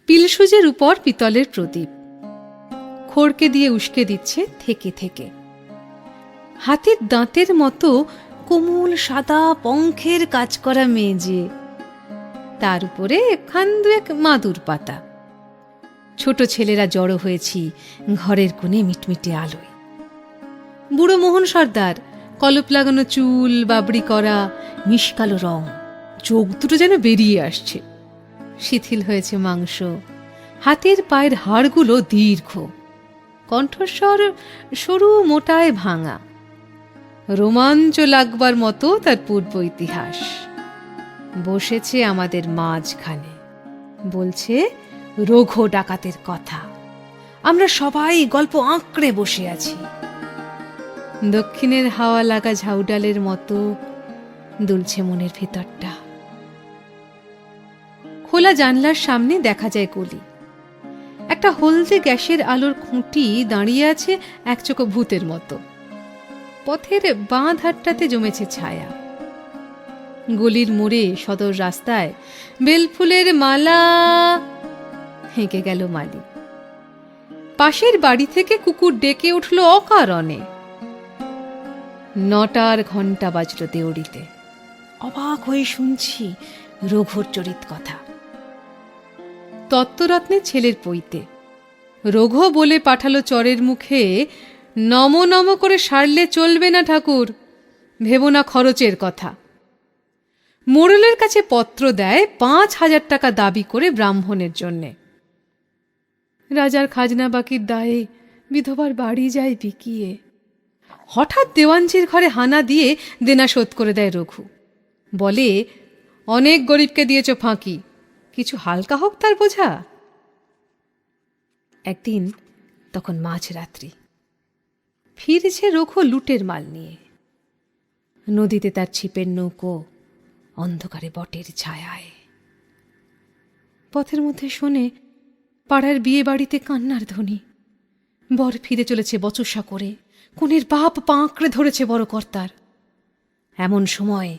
পিলসুজের উপর পিতলের প্রদীপ, খড়কে দিয়ে উস্কে দিচ্ছে থেকে থেকে। হাতির দাঁতের মতো কোমল সাদা পঙ্খের কাজ করা মেজে, তার উপরে খান দুয়েক মাদুর পাতা। ছোট ছেলেরা জড়ো হয়েছি ঘরের কোণে মিটমিটে আলোয়। বুড়ো মোহন সর্দার, কলপ লাগানো চুল, বাবড়ি করা, মিশকালো রং, চোখ দুটো যেন বেরিয়ে আসছে। শিথিল হয়েছে মাংস, হাতের পায়ের হাড়গুলো দীর্ঘ, কণ্ঠস্বর সরু মোটায় ভাঙা। রোমাঞ্চ লাগবার মতো তার পূর্ব ইতিহাস। বসেছে আমাদের মাঝখানে, বলছে রঘু ডাকাতের কথা। আমরা সবাই গল্প আঁকড়ে বসে আছি। দক্ষিণের হাওয়া লাগা ঝাউডালের মতো দুলছে মনের ভেতরটা। খোলা জানলার সামনে দেখা যায় গলি। একটা হলদে গ্যাসের আলোর খুঁটি দাঁড়িয়ে আছে একচোখো ভূতের মতো। পথের বাঁ ধারটাতে জমেছে ছায়া। গলির মোড়ে সদর রাস্তায় বেলফুলের মালা হেঁকে গেল মালি। পাশের বাড়ি থেকে কুকুর ডেকে উঠল অকারণে। 9টার ঘণ্টা বাজল দেউড়িতে। অবাক হয়ে শুনছি রঘুর চরিত কথা। তত্ত্বরত্নের ছেলের পৈতে রঘু বলে পাঠালো চরের মুখে, নম নম করে সারলে চলবে না ঠাকুর, ভেব না খরচের কথা। মোড়লের কাছে পত্র দেয় 5,000 টাকা দাবি করে ব্রাহ্মণের জন্যে। রাজার খাজনা বাকির দায়ে বিধবার বাড়ি যায় বিকিয়ে। হঠাৎ দেওয়ানজির ঘরে হানা দিয়ে দেনা শোধ করে দেয় রঘু। বলে, অনেক গরিবকে দিয়েছ ফাঁকি, কিছু হালকা হোক তার বোঝা। একদিন তখন মাঝরাত্রি, ফিরেছে রঘু লুটের মাল নিয়ে। নদীতে তার ছিপের নৌকো, অন্ধকারে বটের ছায়ায়। পথের মধ্যে শোনে পাড়ার বিয়ে বাড়িতে কান্নার ধ্বনি। বর ফিরে চলেছে বচসা করে, কনের বাপ পাঁকড়ে ধরেছে বড় কর্তার। এমন সময়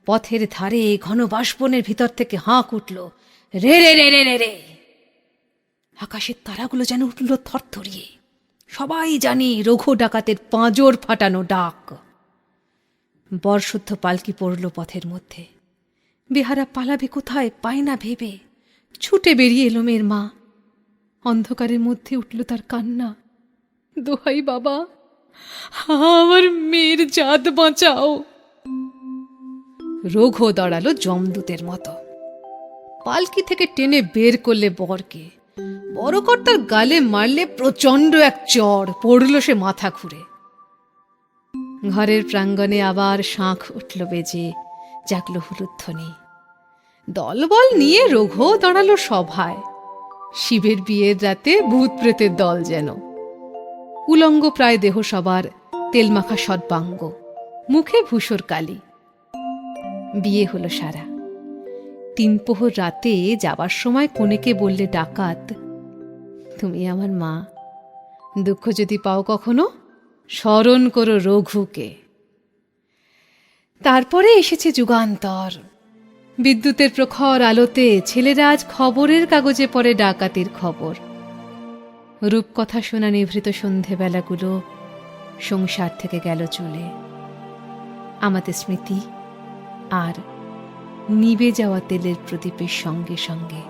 পথের ধারে ঘন বাষ্পনের ভিতর থেকে হাঁক উঠল, রে রে রে রে রে রে। আকাশের তারাগুলো যেন উঠল থরথরিয়ে। সবাই জানি রঘু ডাকাতের পাঁজর ফাটানো ডাক। বরশুদ্ধ পালকি পড়ল পথের মধ্যে। বেহারা পালাবে কোথায় পায় না ভেবে ছুটে বেরিয়ে এলো মেয়ের মা। অন্ধকারের মধ্যে উঠল তার কান্না, দোহাই বাবা, আমার মেয়ের জাত বাঁচাও। রঘু দাঁড়ালো যমদূতের মতো। পালকি থেকে টেনে বের করলে বরকে। বড় কর্তার গালে মারলে প্রচন্ড এক চড়, পড়ল সে মাথা ঘুরে। ঘরের প্রাঙ্গণে আবার শাঁখ উঠল বেজে, জাগল হুলুধ্বনি। দলবল নিয়ে রঘু দাঁড়ালো সভায়। শিবের বিয়ের রাতে ভূত প্রেতের দল যেন। উলঙ্গ প্রায় দেহ সবার, তেলমাখা সর্বাঙ্গ, মুখে ভূষর কালি। বিয়ে হলো সারা। 3 প্রহর রাতে যাবার সময় কনেকে বললে ডাকাত, তুমি আমার মা, দুঃখ যদি পাও কখনো স্মরণ করো রঘুকে। তারপরে এসেছে যুগান্তর। বিদ্যুতের প্রখর আলোতে ছেলেরা আজ খবরের কাগজে পড়ে ডাকাতির খবর। রূপকথা শোনা নিভৃত সন্ধেবেলাগুলো সংসার থেকে গেল চলে। আমাদের স্মৃতি আর নিভে যাওয়া তেলের প্রদীপের সঙ্গে সঙ্গে।